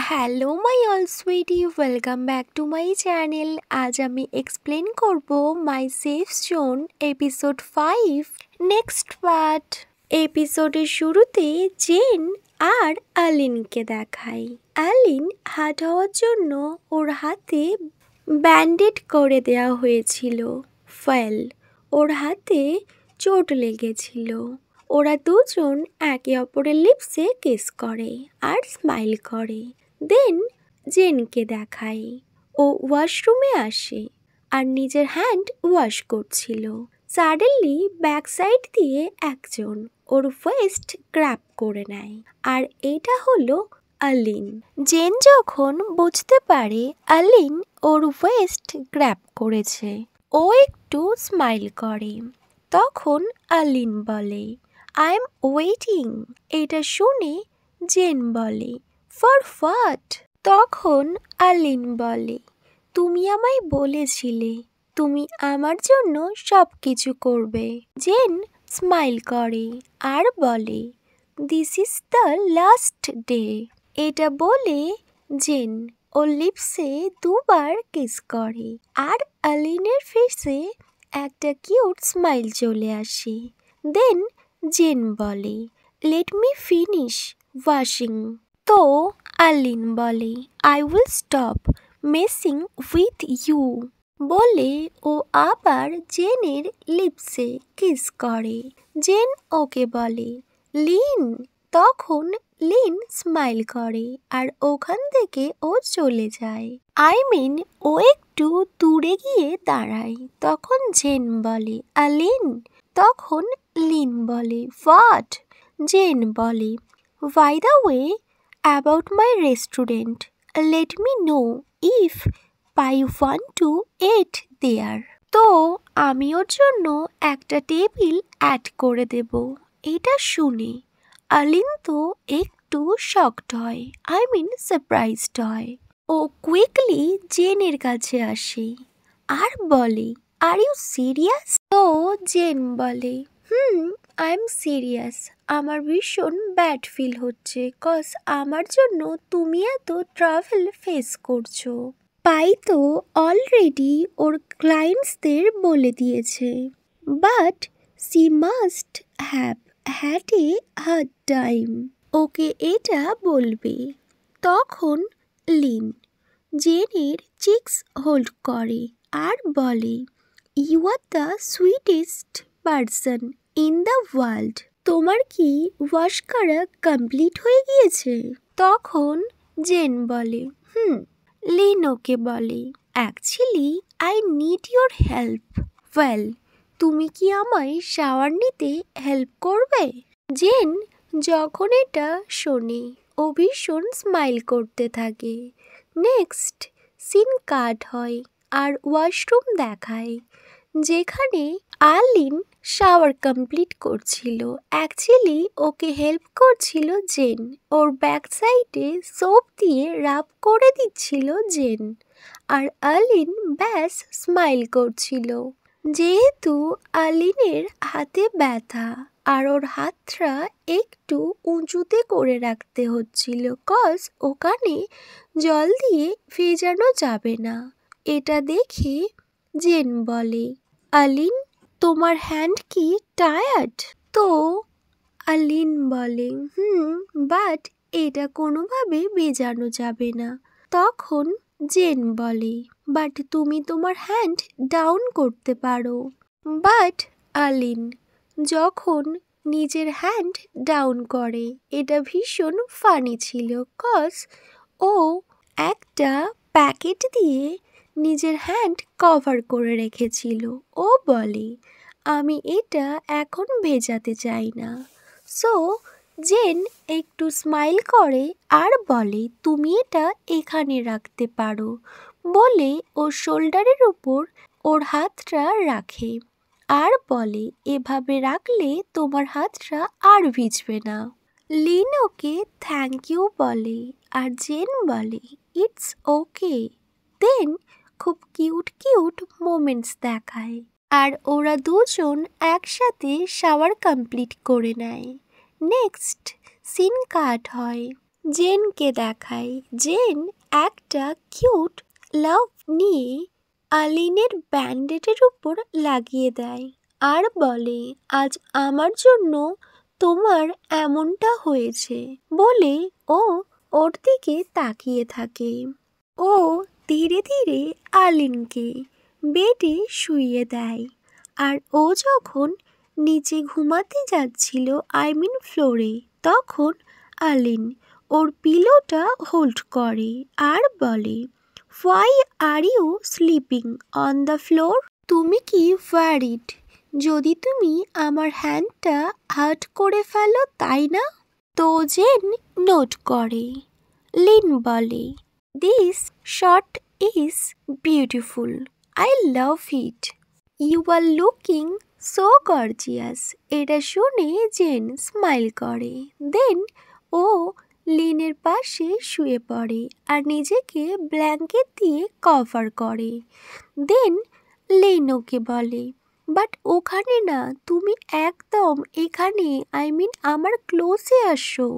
Hello my all sweetie, welcome back to my channel. আজ আমি explain করব my safe zone episode 5 next part. এপিসোডের শুরুতে gen আর আলিনকে দেখায়। আলিন হার্ট হওয়ার জন্য ওর হাতে ব্যান্ডেড করে দেওয়া হয়েছিল। ফেল, ওর হাতে চোট লেগেছিল। ওরা দুজন একে অপরের লিপসে কিস করে আর স্মাইল করে। দেন জেনকে দেখায়। ও ওয়াশরুমে আসে আর নিজের হ্যান্ড ওয়াশ করছিল। সাডেনলি ব্যাক সাইড দিয়ে একজন ওর ওয়েস্ট গ্র্যাব করে নেয়, আর এটা হলো আলিন। জেন যখন বুঝতে পারে আলিন ওর ওয়েস্ট গ্র্যাব করেছে, ও একটু স্মাইল করে। তখন আলিন বলে, আই এম ওয়েটিং। এটা শুনে জেন বলে, ফর হোয়াট? তখন আলিন বলে, তুমি আমায় বলেছিলে তুমি আমার জন্য সব কিছু করবে। জেন স্মাইল করে আর বলে, this is the last day. এটা বলে জেন ওর লিপসে দুবার কিস করে আর আলিনের ফেসে একটা কিউট স্মাইল চলে আসে। দেন জেন বলে, লেট মি ফিনিশ ওয়াশিং। তো আলিন বলে, I will stop messing with you বলে ও আবার জেনের লিপসে কিস করে। জেন ওকে বলে, লিন। তখন লিন স্মাইল করে আর ওখান থেকে ও চলে যায়। ও একটু দূরে গিয়ে দাঁড়ায়। তখন জেন বলে, আলিন। তখন লিন বলে, হোয়াট? জেন বলে, by the way, about my restaurant, let me know if I want to eat there. তো আমি ওর জন্য একটা টেবিল অ্যাড করে দেব। এটা শুনে আলিন তো একটু শকড হয়, সারপ্রাইজড হয়। ও কুইকলি জেনের কাছে আসে আর বলে, আর ইউ সিরিয়াস? তো জেন বলে, আই এম সিরিয়াস। আমার ভীষণ ব্যাড ফিল হচ্ছে, কজ আমার জন্য তুমি এত ট্রাভেল ফেস করছো। পাই তো অলরেডি ওর ক্লায়েন্টসদের বলে দিয়েছে, but she must have had a hard time. Okay এটা বলবে। তখন লিন জেনের চিক্স হোল্ড করে আর বলে, you are the sweetest person in the world. তোমার কি ওয়াশ করা কমপ্লিট হয়ে গিয়েছে? তখন জেন বলে, লিন ওকে বলে, actually I need your help. Well, তুমি কি আমায় শাওয়ার নিতে হেল্প করবে? জেন যখন এটা শোনে ও ভীষণ স্মাইল করতে থাকে। নেক্সট সিন কাট হয় আর ওয়াশরুম দেখায়, যেখানে আলিন শাওয়ার কমপ্লিট করছিল। অ্যাকচুয়ালি ওকে হেল্প করছিল জেন। ওর ব্যাক সাইডে সোপ দিয়ে রাব করে দিচ্ছিল জেন, আর আলিন ব্যাস স্মাইল করছিল। যেহেতু আলিনের হাতে ব্যথা আর ওর হাতটা একটু উঁচুতে করে রাখতে হচ্ছিল, কজ ওখানে জল দিয়ে ভেজানো যাবে না। এটা দেখে জেন বলে, আলিন, তোমার হ্যান্ড কি টায়ার্ড? তো আলিন বলে, বাট এটা কোনোভাবে ভেজানো যাবে না। তখন জেন বলে, বাট তুমি তোমার হ্যান্ড ডাউন করতে পারো। বাট আলিন যখন নিজের হ্যান্ড ডাউন করে, এটা ভীষণ ফানি ছিল, কজ ও একটা প্যাকেট দিয়ে নিজের হ্যান্ড কভার করে রেখেছিল। ও বলে, আমি এটা এখন ভেজাতে চাই না। সো জেন একটু স্মাইল করে আর বলে, তুমি এটা এখানে রাখতে পারো বলে ওর শোল্ডারের উপর ওর হাতটা রাখে আর বলে, এভাবে রাখলে তোমার হাতটা আর ভিজবে না। লিন ওকে থ্যাংক ইউ বলে আর জেন বলে, ইটস ওকে। দেন খুব কিউট কিউট মোমেন্টস দেখায় আর ওরা দুজন একসাথে শাওয়ার কমপ্লিট করে নেয়। নেক্সট সিন কাট হয়। জেনকে দেখায়। জেন একটা কিউট লাভ নিয়ে আলিনের ব্যান্ডেডের উপর লাগিয়ে দেয় আর বলে, আজ আমার জন্য তোমার এমনটা হয়েছে বলে ও ওর দিকে তাকিয়ে থাকে। ও ধীরে ধীরে আলিনকে বেডে শুইয়ে দেয়। আর ও যখন নিচে ঘুমাতে যাচ্ছিল, ফ্লোরে, তখন আলিন ওর পিলোটা হোল্ড করে আর বলে, why are you sleeping on the floor? তুমি কি ওয়ারিড যদি তুমি আমার হ্যান্ডটা হার্ট করে ফেলো, তাই না? তো জেন নোট করে। লিন বলে, this shot is beautiful, I love it, you are looking so gorgeous. এটা শুনে জেন স্মাইল করে। দেন ও লিনের পাশে শুয়ে পড়ে আর নিজেকে ব্ল্যাঙ্কেট দিয়ে কভার করে। দেন লিন ওকে বলে, বাট ওখানে না, তুমি একদম এখানে, আমার ক্লোজে আসো।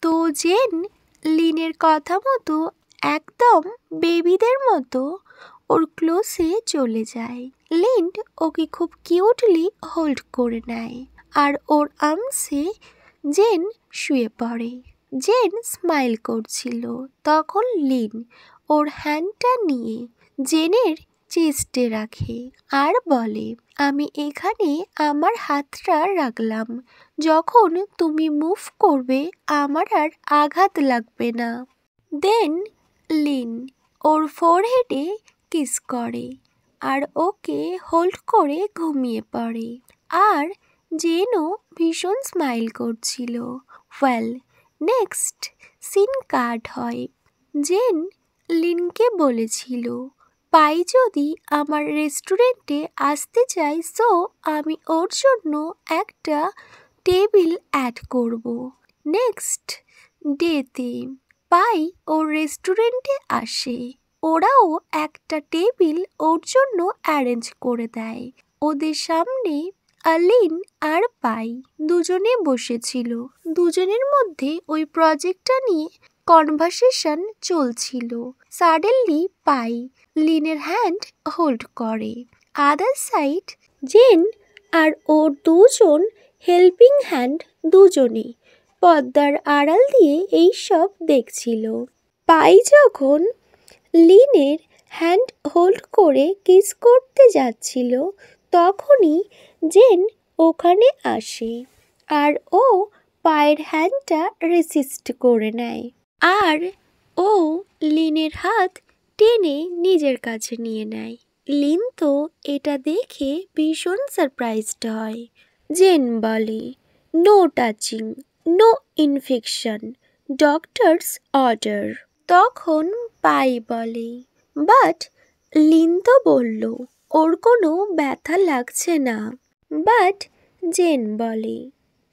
তো জেন লিনের কথা মতো একদম বেবিদের মতো ওর ক্লোজে চলে যায়। লিন ওকে খুব কিউটলি হোল্ড করে নেয় আর ওর আর্মসে জেন শুয়ে পড়ে। জেন স্মাইল করছিল। তখন লিন ওর হ্যান্ডটা নিয়ে জেনের চেস্টে রাখে আর বলে, আমি এখানে আমার হাতটা রাখলাম, যখন তুমি মুভ করবে আমার আর আঘাত লাগবে না। দেন লিন ওর ফোরহেডে কিস করে আর ওকে হোল্ড করে ঘুমিয়ে পড়ে। আর জেনও ভীষণ স্মাইল করছিল। ওয়েল, নেক্সট সিন কাট হয়। জেন লিনকে বলেছিল, পাই যদি আমার রেস্টুরেন্টে আসতে চাই, সো আমি ওর জন্য একটা টেবিল অ্যাড করব। নেক্সট ডেতে পাই ওর রেস্টুরেন্টে আসে। ওরাও একটা টেবিল ওর জন্য অ্যারেঞ্জ করে দেয়। ওদের সামনে আলিন আর পাই দুজনে বসেছিল। দুজনের মধ্যে ওই প্রজেক্টটা নিয়ে কনভারসেশন চলছিল। সাডেনলি পাই লিনের হ্যান্ড হোল্ড করে। আদার সাইড জেন আর ওর দুজন হেল্পিং হ্যান্ড দুজনে পর্দার আড়াল দিয়ে এইসব দেখছিল। পাই যখন লিনের হ্যান্ড হোল্ড করে কিস করতে যাচ্ছিল, তখনই জেন ওখানে আসে আর ও পায়ের হ্যান্ডটা রেসিস্ট করে নেয় আর ও লিনের হাত টেনে নিজের কাছে নিয়ে নেয়। লিন তো এটা দেখে ভীষণ সারপ্রাইজড হয়। জেন বলে, no touching, no infection, doctors order. তখন পাই বলে, বাট লিন তো বলল ওর কোনো ব্যথা লাগছে না। বাট জেন বলে,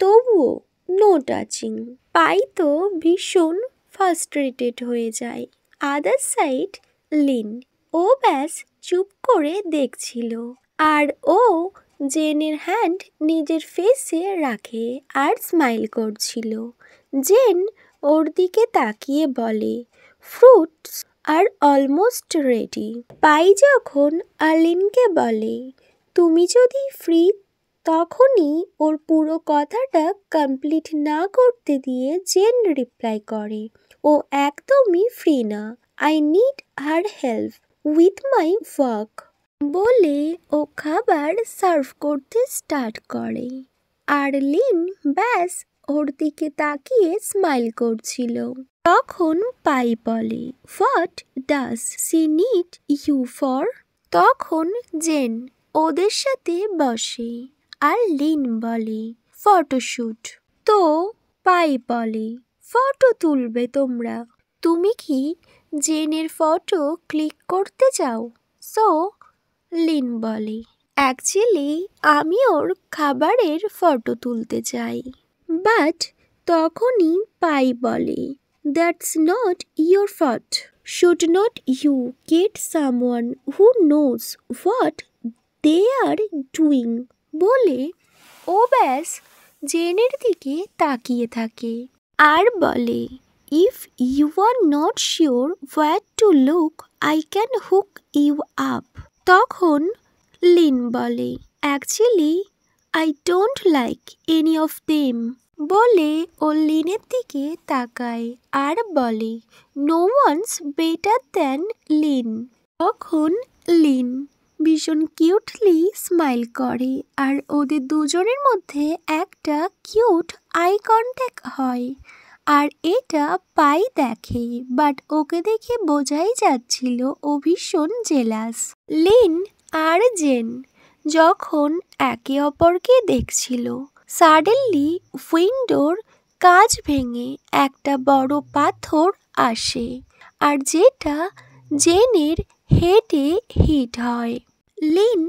তবুও নো টাচিং। পাই তো ভীষণ ফার্স্ট্রেটেড হয়ে যায়। আদার সাইড লিন, ও ব্যাস চুপ করে দেখছিল আর ও জেনের হ্যান্ড নিজের ফেসে রাখে আর স্মাইল করছিল। জেন ওর দিকে তাকিয়ে বলে, ফ্রুটস আর অলমোস্ট রেডি। পাই যখন আলিনকে বলে, তুমি যদি ফ্রি, তখনই ওর পুরো কথাটা কমপ্লিট না করতে দিয়ে জেন রিপ্লাই করে, ও একদমই ফ্রি না, I need her help with my work বলে ও খাবার সার্ভ করতে স্টার্ট করে। আর লিন ব্যাস ওর দিকে তাকিয়ে স্মাইল করছিল। তখন পাই বলে, what does she need you for? তখন জেন ওদের সাথে বসে আর লিন বলে, ফটোশ্যুট। তো পাই বলে, ফটো তুলবে তোমরা? তুমি কি জেনের ফটো ক্লিক করতে চাও? সো লিন বলে, অ্যাকচুয়ালি আমি ওর খাবারের ফটো তুলতে চাই। বাট তখনই পাই বলে, that's not your fault. Should not you get someone who knows what they are doing বলে ও ব্যাস জেনের দিকে তাকিয়ে থাকে আর বলে, if you are not sure where to look, I can hook you up. তখন লিন বলে, Actually, I don't like any of them. বলে ও লিনের দিকে তাকায় আর বলে, No one's better than Lin. তখন লিন ভীষণ কিউটলি স্মাইল করে আর ওদের দুজনের মধ্যে একটা কিউট আই কন্ট্যাক্ট হয়। আর এটা পাই দেখে, বাট ওকে দেখে বোঝাই যাচ্ছিল ও ভীষণ জেলাস। লিন আর জেন যখন একে অপরকে দেখছিল, সাডেনলি উইন্ডোর কাঁচ ভেঙে একটা বড় পাথর আসে আর যেটা জেনের হেডে হিট হয়। লিন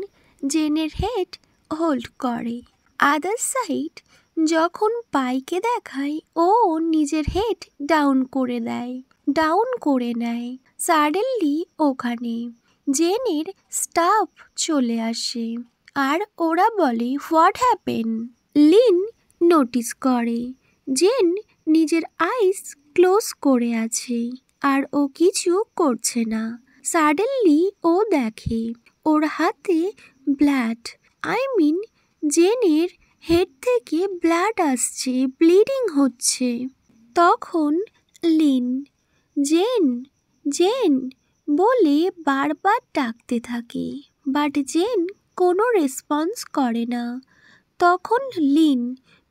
জেনের হেড হোল্ড করে। আদার সাইড যখন পাইকে দেখায়, ও নিজের হেড ডাউন করে নেয়। সাডেনলি ওখানে জেনের স্টাফ চলে আসে আর ওরা বলে, হোয়াট হ্যাপেন? লিন নোটিস করে জেন নিজের আইস ক্লোজ করে আছে আর ও কিছু করছে না। সাডেনলি ও দেখে ওর হাতে ব্লাড, জেনের হেড থেকে ব্লাড আসছে, ব্লিডিং হচ্ছে। তখন লিন জেন জেন বলে বারবার ডাকতে থাকে, বাট জেন কোনো রেসপন্স করে না। তখন লিন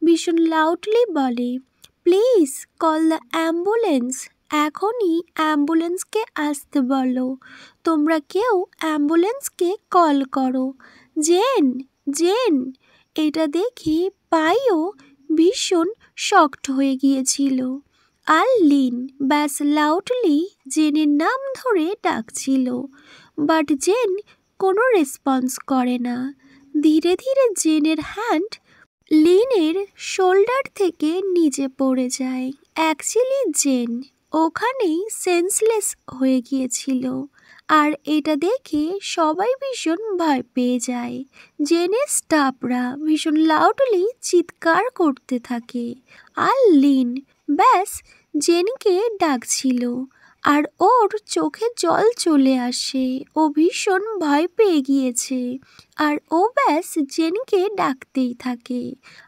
ভীষণ লাউডলি বলে, প্লিজ কল দ্য অ্যাম্বুলেন্স। এখনই অ্যাম্বুলেন্সকে আসতে বলো, তোমরা কেউ অ্যাম্বুলেন্সকে কল করো। জেন জেন এটা দেখে পাইও ভীষণ শকড হয়ে গিয়েছিল। আর লিন ব্যাস লাউডলি জেনের নাম ধরে ডাকছিল, বাট জেন কোনো রেসপন্স করে না। ধীরে ধীরে জেনের হ্যান্ড লিনের শোল্ডার থেকে নিচে পড়ে যায়। অ্যাকচুয়ালি জেন ওখানেই সেন্সলেস হয়ে গিয়েছিল আর এটা দেখে সবাই ভীষণ ভয় পেয়ে যায়। জেনের স্টাফরা ভীষণ লাউডলি চিৎকার করতে থাকে আর লিন ব্যাস জেনকে ডাকছিল আর ওর চোখে জল চলে আসে। ও ভীষণ ভয় পেয়ে গিয়েছে আর ও ব্যাস জেনকে ডাকতেই থাকে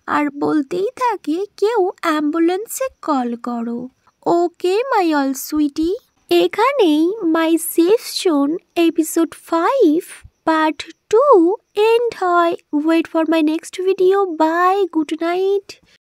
আর বলতেই থাকে, কেউ অ্যাম্বুলেন্সে কল করো। ওকে মাই অল সুইটি, এখানেই my safe zone episode 5 part 2 end হয়। Wait for my next video. Bye, good night.